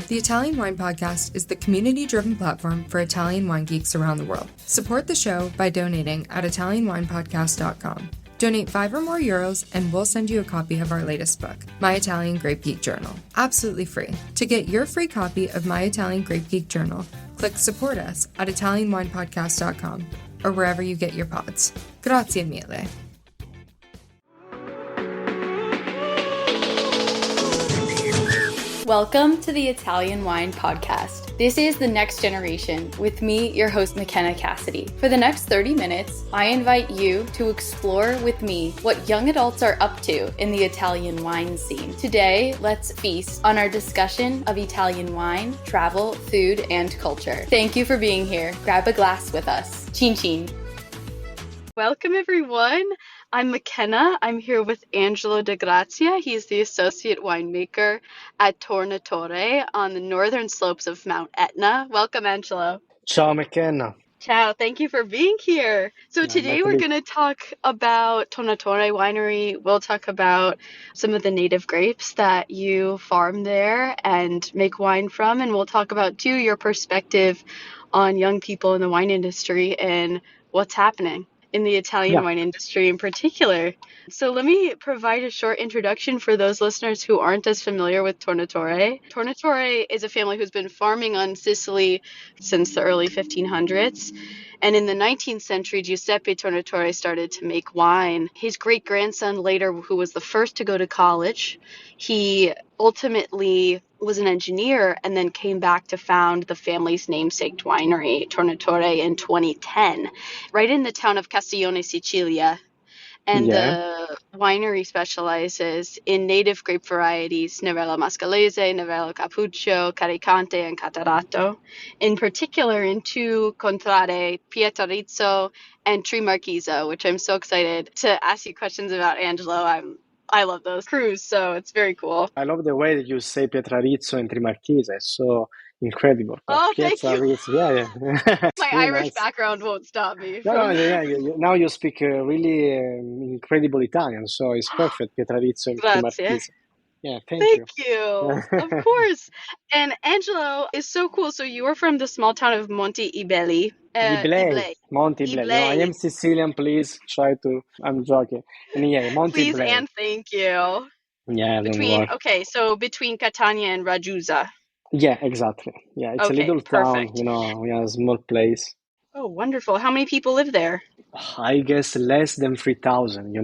The Italian Wine Podcast is the community-driven platform for Italian wine geeks around the world. Support the show by donating at ItalianWinepodcast.com. Donate €5 or more and we'll send you a copy of our latest book, My Italian Grape Geek Journal, absolutely free. To get your free copy of My Italian Grape Geek Journal, click Support Us at ItalianWinepodcast.com or wherever you get your pods. Grazie mille. Welcome to the Italian Wine Podcast. This is the next generation with me, your host, McKenna Cassidy. For the next 30 minutes, I invite you to explore with me what young adults are up to in the Italian wine scene. Today, let's feast on our discussion of Italian wine, travel, food, and culture. Thank you for being here. Grab a glass with us. Chin chin. Welcome, everyone. I'm McKenna. I'm here with Angelo Di Grazia. He's the associate winemaker at Tornatore on the northern slopes of Mount Etna. Welcome, Angelo. Ciao, McKenna. Ciao. Thank you for being here. So today we're going to talk about Tornatore Winery. We'll talk about some of the native grapes that you farm there and make wine from. And we'll talk about, too, your perspective on young people in the wine industry and what's happening in the Italian wine industry in particular. So let me provide a short introduction for those listeners who aren't as familiar with Tornatore. Tornatore is a family who's been farming on Sicily since the early 1500s. And in the 19th century, Giuseppe Tornatore started to make wine. His great-grandson later, who was the first to go to college, he ultimately was an engineer and then came back to found the family's namesake winery, Tornatore, in 2010, right in the town of Castiglione di Sicilia. And the winery specializes in native grape varieties, Nerello Mascalese, Nerello Cappuccio, Caricante, and Catarato. In particular, in two contrade, Pietrarizzo and Trimarchisa, which I'm so excited to ask you questions about, Angelo. I love those crews, so it's very cool. I love the way that you say Pietrarizzo and Trimarchisa. It's so incredible. Oh, thank you. Yeah. My really Irish nice. background won't stop me. Now you speak really incredible Italian, so it's perfect. Pietrarizzo and Trimarchisa. Yeah, thank you. Of course. And Angelo is so cool. So you are from the small town of Monte Ibelli. Monte Ibelli. No, I am Sicilian, please try to. I'm joking. And Monte Please Ibelli. and thank you. Yeah, between Catania and Ragusa. Yeah, exactly. Yeah, it's a little perfect. town, a small place. Oh, wonderful. How many people live there? I guess less than 3,000,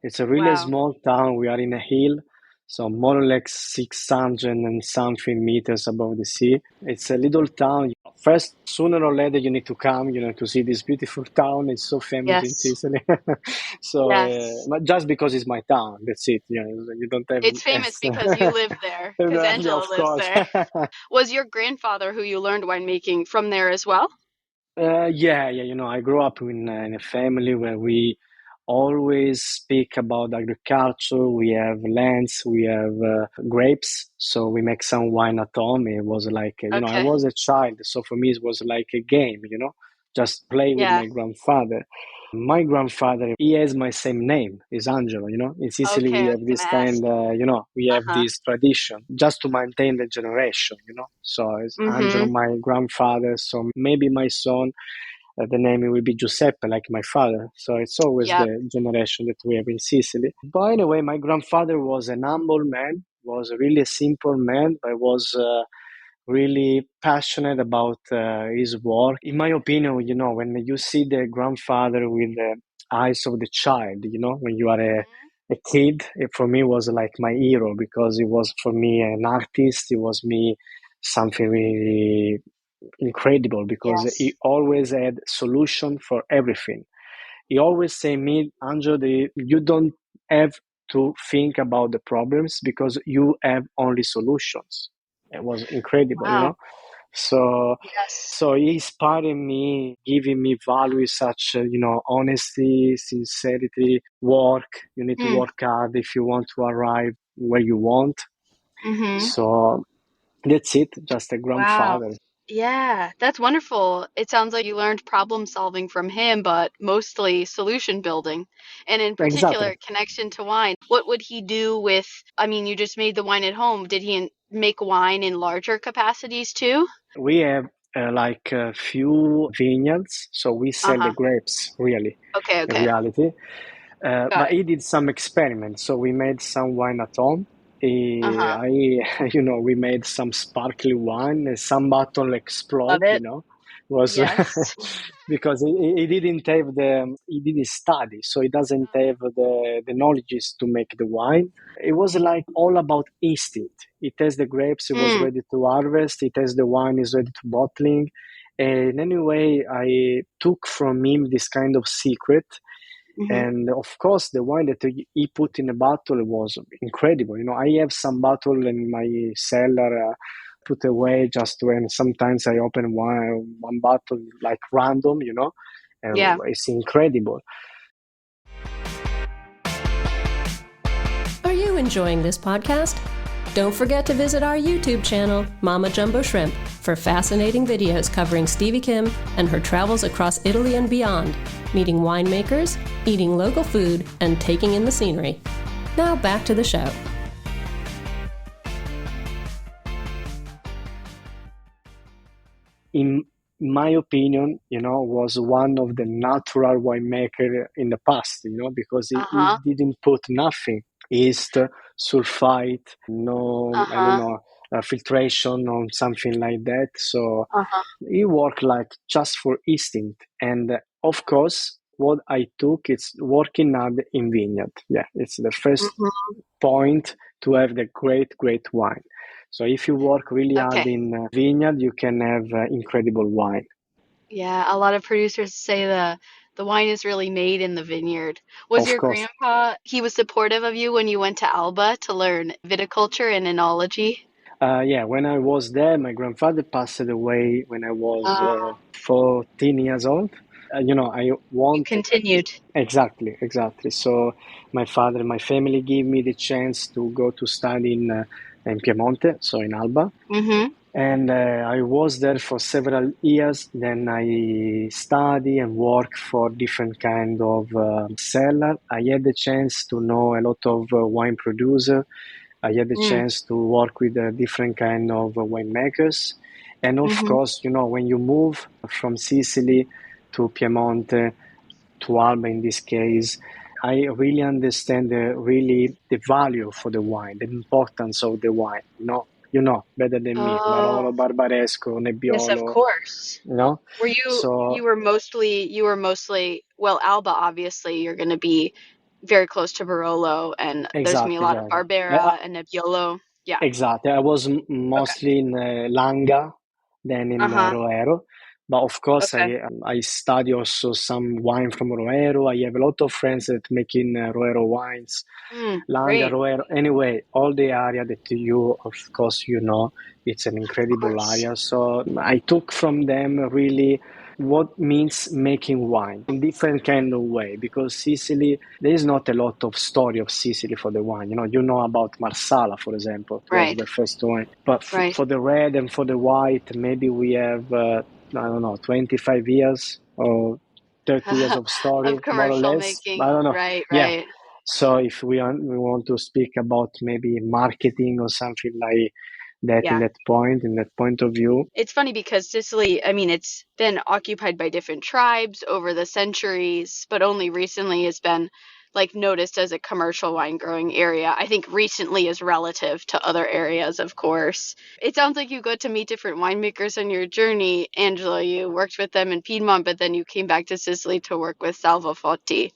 It's a really small town. We are in a hill, so more or less 600 and something meters above the sea. It's a little town. First, sooner or later, you need to come, to see this beautiful town. It's so famous in Sicily. But just because it's my town, that's it. You don't have. It's famous because you live there, because Angelo lives there. Was your grandfather, who you learned winemaking from there as well? Yeah. I grew up in a family where we always speak about agriculture. We have lands, we have grapes, so we make some wine at home. It was like, I was a child, so for me it was like a game, just play with my grandfather. My grandfather, he has my same name, is Angelo, In Sicily we have this we have this tradition just to maintain the generation, So it's Angelo, my grandfather, so maybe my son, the name will be Giuseppe, like my father. So it's always the generation that we have in Sicily. But anyway, my grandfather was an humble man, was really a simple man, but was really passionate about his work. In my opinion, when you see the grandfather with the eyes of the child, when you are a kid, it for me was like my hero, because it was for me an artist. It was me something really incredible, because he always had solution for everything. He always say me, Angelo, you don't have to think about the problems because you have only solutions. It was incredible, So he inspired me, giving me values such, honesty, sincerity, work. You need to work hard if you want to arrive where you want. So that's it, just a grandfather. Yeah, that's wonderful. It sounds like you learned problem solving from him, but mostly solution building. And in Exactly. particular, connection to wine. What would he do with, I mean, you just made the wine at home. Did he make wine in larger capacities too? We have like a few vineyards, so we sell the Uh-huh. grapes really, Okay, in okay. reality. Got But it. he did some experiments, so we made some wine at home. Uh-huh. We made some sparkling wine, and some bottle Love explode, it. was Yes. because he didn't have he didn't study, so he doesn't have the knowledge to make the wine. It was like all about instinct. He tastes the grapes, he was Mm. ready to harvest. He tastes the wine, he's ready to bottling. And anyway, I took from him this kind of secret. Hmm. And of course, the wine that he put in a bottle was incredible. I have some bottle in my cellar, put away just when sometimes I open one bottle like random, and Yeah. it's incredible. Are you enjoying this podcast? Don't forget to visit our YouTube channel, Mama Jumbo Shrimp, for fascinating videos covering Stevie Kim and her travels across Italy and beyond, meeting winemakers, eating local food, and taking in the scenery. Now back to the show. In my opinion, was one of the natural winemaker in the past, because he Uh-huh. didn't put nothing, yeast, sulfite, no, I don't Uh-huh. know, filtration or something like that. So Uh-huh. he worked like just for instinct. And of course, what I took is working hard in vineyard. Yeah, it's the first Hmm. point to have the great wine. So if you work really hard Okay. in vineyard, you can have incredible wine. Yeah, a lot of producers say the wine is really made in the vineyard. Was Of your course. grandpa, he was supportive of you when you went to Alba to learn viticulture and enology? Yeah, when I was there, my grandfather passed away when I was Uh, 14 years old. I you want continued. exactly. So my family gave me the chance to go to study in Piemonte, so in Alba. Mm-hmm. And I was there for several years. Then I study and work for different kind of cellar. I had the chance to know a lot of wine producer. I had the Mm. chance to work with different kind of winemakers. And of Mm-hmm. course, when you move from Sicily to Piemonte, to Alba in this case, I really understand the value for the wine, the importance of the wine. Better than me, Oh, Barolo, Barbaresco, yes, of Nebbiolo, course. you know. Were you So you were mostly well, Alba obviously you're going to be very close to Barolo and there's going to be a exactly, lot of exactly. Barbera and Nebbiolo. Yeah. Exactly. I was Okay. mostly in Langa than in Uh-huh. Roero. But of course, Okay. I study also some wine from Roero. I have a lot of friends that making Roero wines, Langa, Great. Roero. Anyway, all the area that of course, it's an Of incredible course. area. So I took from them really what means making wine in different kind of way, because Sicily, there is not a lot of story of Sicily for the wine. You know about Marsala, for example. It was Right. the first wine, but Right. for the red and for the white, maybe we have I don't know, 25 years or 30 years of story, Of more or commercial less. I making. don't know. Right, Yeah. right. So if we want to speak about maybe marketing or something like that, Yeah. in that point of view. It's funny because Sicily, I mean, it's been occupied by different tribes over the centuries, but only recently has been like noticed as a commercial wine growing area. I think recently is relative to other areas, of course. It sounds like you got to meet different winemakers on your journey, Angela. You worked with them in Piedmont, but then you came back to Sicily to work with Salvo Fotti.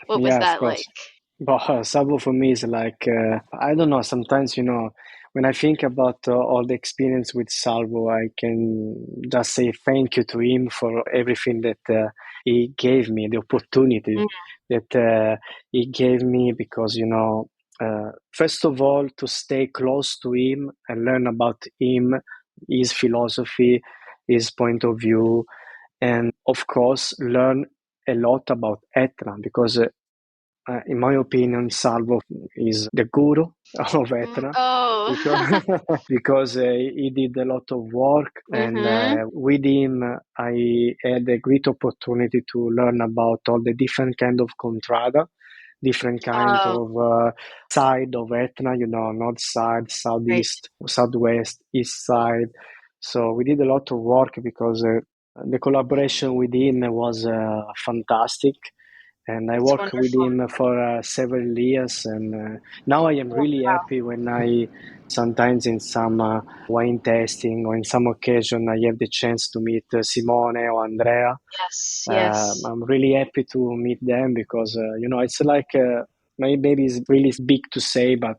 What was Yeah, of that like? course. But Sabo for me is like, I don't know, sometimes, when I think about all the experience with Salvo, I can just say thank you to him for everything that he gave me, the opportunity Mm, that he gave me, because, first of all, to stay close to him and learn about him, his philosophy, his point of view, and of course, learn a lot about Etna, because in my opinion, Salvo is the guru of Etna Oh. because he did a lot of work, and with him I had a great opportunity to learn about all the different kind of contrada, different kind of side of Etna, north side, southeast, southwest, east side. So we did a lot of work because the collaboration with him was fantastic. And I That's worked with wonderful. him for several years, and now I am really happy when I sometimes in some wine tasting or in some occasion I have the chance to meet Simone or Andrea. Yes. I'm really happy to meet them because it's like maybe it's really big to say, but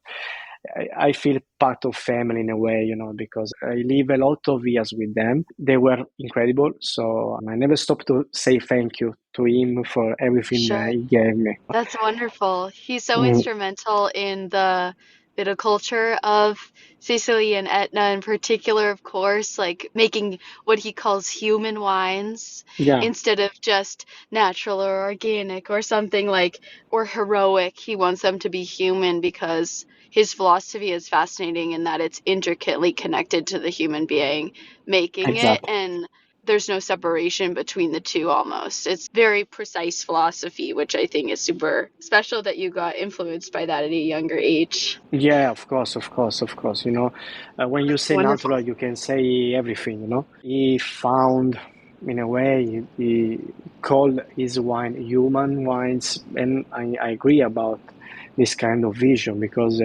I feel part of family in a way, because I live a lot of years with them. They were incredible, so I never stopped to say thank you to him for everything Sure. he gave me. That's wonderful. He's so instrumental in the viticulture of Sicily and Etna in particular, of course, like making what he calls human wines Yeah, instead of just natural or organic or something like, or heroic. He wants them to be human because his philosophy is fascinating in that it's intricately connected to the human being making it, exactly. and there's no separation between the two almost. It's very precise philosophy, which I think is super special that you got influenced by that at a younger age. Yeah, of course, of course, of course. When you That's say wonderful. natural, you can say everything, He found, in a way, he called his wine human wines, and I agree about this kind of vision because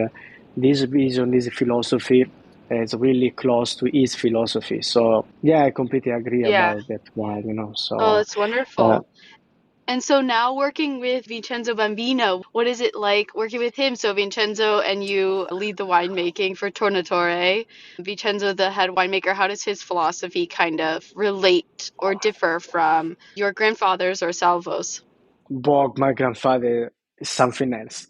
this vision, this philosophy is really close to his philosophy. So, yeah, I completely agree Yeah. about that wine. Oh, So, that's uh, wonderful. And so now working with Vincenzo Bambino, what is it like working with him? So Vincenzo and you lead the winemaking for Tornatore. Vincenzo, the head winemaker, how does his philosophy kind of relate or differ from your grandfather's or Salvo's? Bog, my grandfather is something else.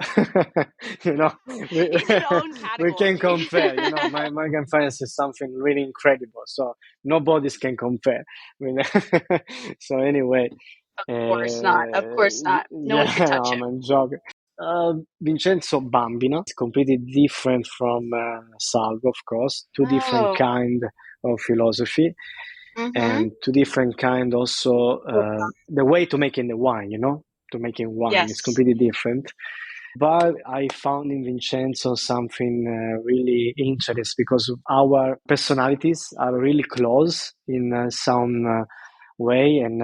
you know, we, He's his own we can category. compare. My grandfather is something really incredible. So nobody can compare. I mean, so anyway, Of course not. Of course not. No one could yeah, touch him. I'm joking. Vincenzo Bambino is completely different from Salvo, of course. Two different Oh. kind of philosophy Mm-hmm. and two different kind also the way to making the wine, to making wine is Yes. completely different. But I found in Vincenzo something really interesting because our personalities are really close in some way, and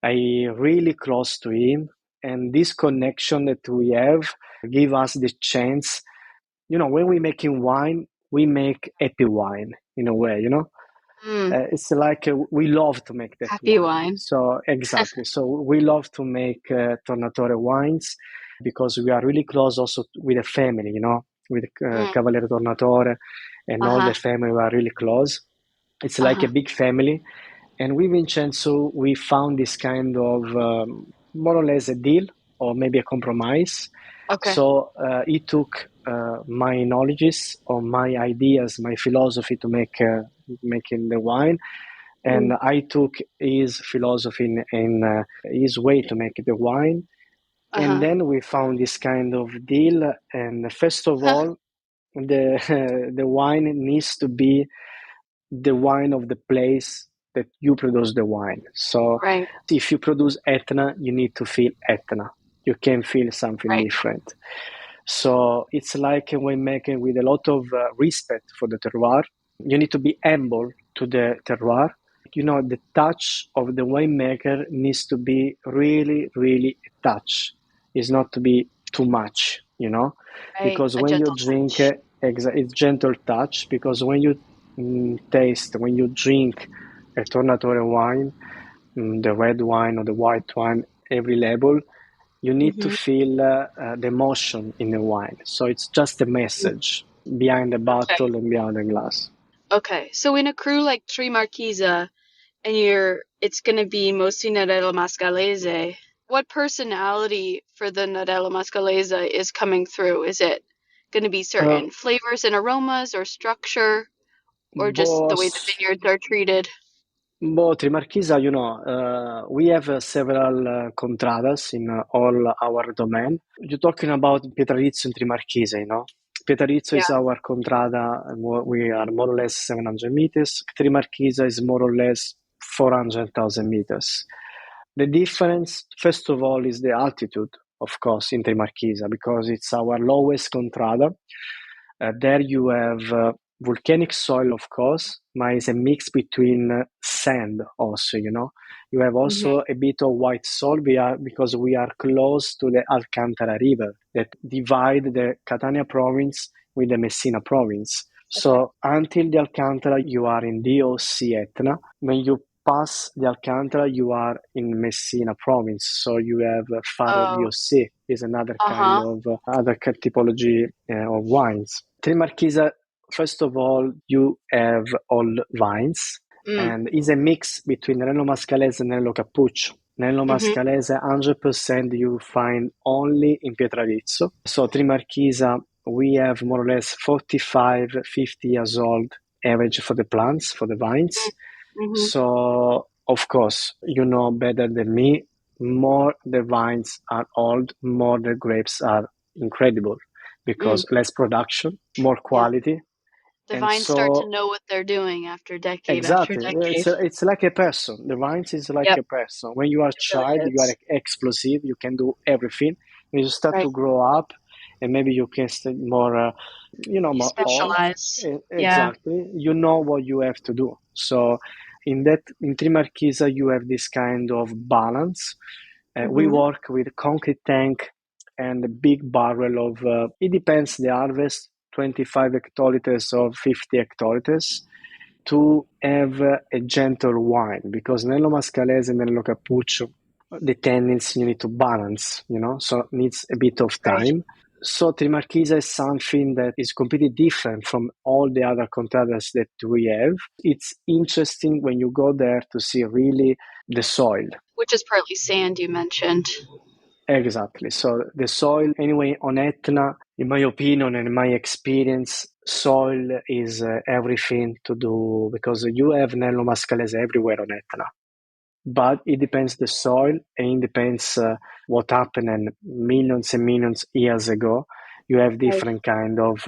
I really close to him. And this connection that we have give us the chance. When we making wine, we make happy wine in a way. Mm. It's like we love to make that Happy wine. wine. So exactly. So we love to make Tornatore wines because we are really close also with the family, with Mm. Cavaliere Tornatore and all Uh-huh. the family. We are really close. It's like a Uh-huh. big family. And with Vincenzo, we found this kind of more or less a deal or maybe a compromise. Okay. So he took my knowledges or my ideas, my philosophy to making the wine, and Mm. I took his philosophy and his way to make the wine. And Uh-huh. then we found this kind of deal. And first of all, the the wine needs to be the wine of the place that you produce the wine. So Right. if you produce Etna, you need to feel Etna. You can feel something Right. different. So it's like a winemaker with a lot of respect for the terroir. You need to be humble to the terroir. The touch of the winemaker needs to be really, really a touch. It's not to be too much, Right. because A when you gentle drink, touch. it's gentle touch. Because when you taste, when you drink a Tornatore wine, the red wine or the white wine, every label, you need to Mm-hmm. feel the emotion in the wine. So it's just a message behind the Okay. bottle and behind the glass. Okay. So in a crew like Trimarchisa, and it's gonna be mostly Nadello Mascalese. What personality for the Nadello Mascalese is coming through? Is it gonna be Uh, certain flavors and aromas or structure, or just the way the both vineyards are treated? But Trimarchisa, we have several contradas in all our domain. You're talking about Pietrarizzo and Trimarchisa, Pietrarizzo Yeah. is our contrada, and we are more or less 700 meters. Trimarchisa is more or less 400,000 meters. The difference, first of all, is the altitude, of course, in Trimarchisa, because it's our lowest contrada. There you have volcanic soil, of course, but it's a mix between sand also, You have also a bit of white soil because we are close to the Alcantara River that divide the Catania province with the Messina province. So until the Alcantara, you are in DOC Etna. When you pass the Alcantara, you are in Messina province. So you have Faro DOC is another kind of other typology of wines. Trimarchisa, first of all, you have all vines, and it's a mix between Nello Mascalese and Nello Cappuccio. Nello Mascalese, 100% you find only in Pietrarizzo. So Trimarchisa, we have more or less 45, 50 years old average for the plants, for the vines. So, of course, you know better than me, more the vines are old, more the grapes are incredible. Because less production, more quality. The vines start to know what they're doing after decade after Exactly. decade. It's like a person. The vines is like a person. When you are a child, you are explosive. You can do everything. When you start to grow up, and maybe you can stay more, more specialize. Exactly. You know what you have to do. So in Trimarchisa, you have this kind of balance. We work with concrete tank and a big barrel of, it depends the harvest, 25 hectoliters or 50 hectoliters, to have a gentle wine, because Nello Mascalese and Nello Cappuccio, the tendency you need to balance, so it needs a bit of time. So Trimarchisa is something that is completely different from all the other contradas that we have. It's interesting when you go there to see really the soil. Which is partly sand, you mentioned. Exactly. So the soil, anyway, on Etna, in my opinion and in my experience, soil is everything to do, because you have Nello Mascalese everywhere on Etna. But it depends the soil, and it depends what happened and millions years ago. You have different kind of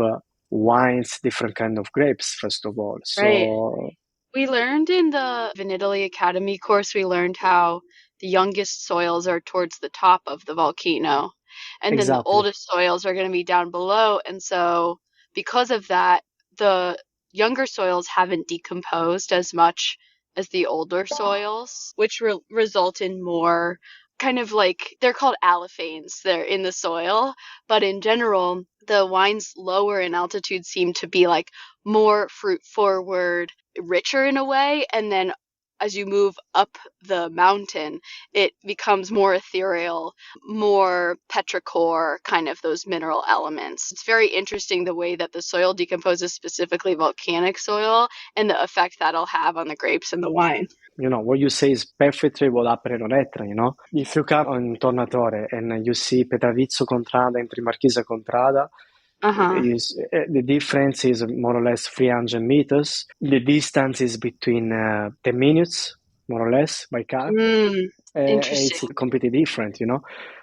wines, different kind of grapes, first of all. So we learned in the Vinitaly Academy course, we learned how the youngest soils are towards the top of the volcano, and then the oldest soils are going to be down below. And so because of that, the younger soils haven't decomposed as much as the older soils, which result in more kind of like, they're called aliphanes. They're in the soil, but in general, the wines lower in altitude seem to be like more fruit forward, richer in a way, and then as you move up the mountain, it becomes more ethereal, more petrichor, kind of those mineral elements. It's very interesting the way that the soil decomposes, specifically volcanic soil, and the effect that'll have on the grapes and the wine. What you say is perfectly what happened on Etna, If you come on Tornatore and you see Pietrarizzo Contrada and Trimarchisa Contrada, the difference is more or less 300 meters. The distance is between 10 minutes, more or less, by car. It's completely different,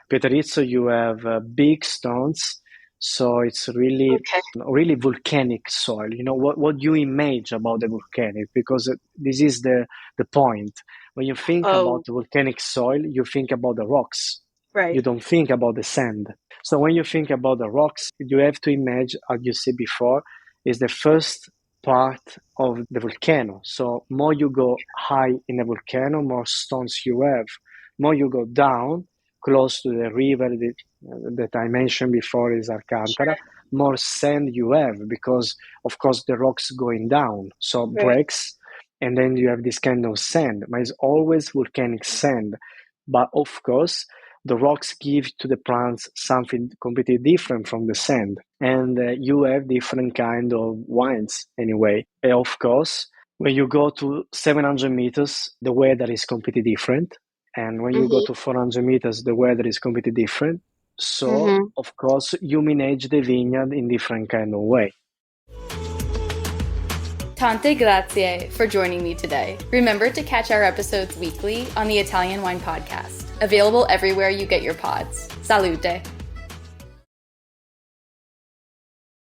Pietrarizzo, you have big stones, so it's really, really volcanic soil. What you imagine about the volcanic, because this is the point. When you think about volcanic soil, you think about the rocks. You don't think about the sand. So when you think about the rocks, you have to imagine, as you said before, is the first part of the volcano. So more you go high in the volcano, more stones you have. More you go down, close to the river that I mentioned before is Alcantara, more sand you have, because of course the rocks going down, so breaks, and then you have this kind of sand, but it's always volcanic sand. But of course, the rocks give to the plants something completely different from the sand, and you have different kind of wines anyway. And of course, when you go to 700 meters, the weather is completely different. And when you go to 400 meters, the weather is completely different. So, of course, you manage the vineyard in different kind of way. Tante grazie for joining me today. Remember to catch our episodes weekly on the Italian Wine Podcast, available everywhere you get your pods. Salute!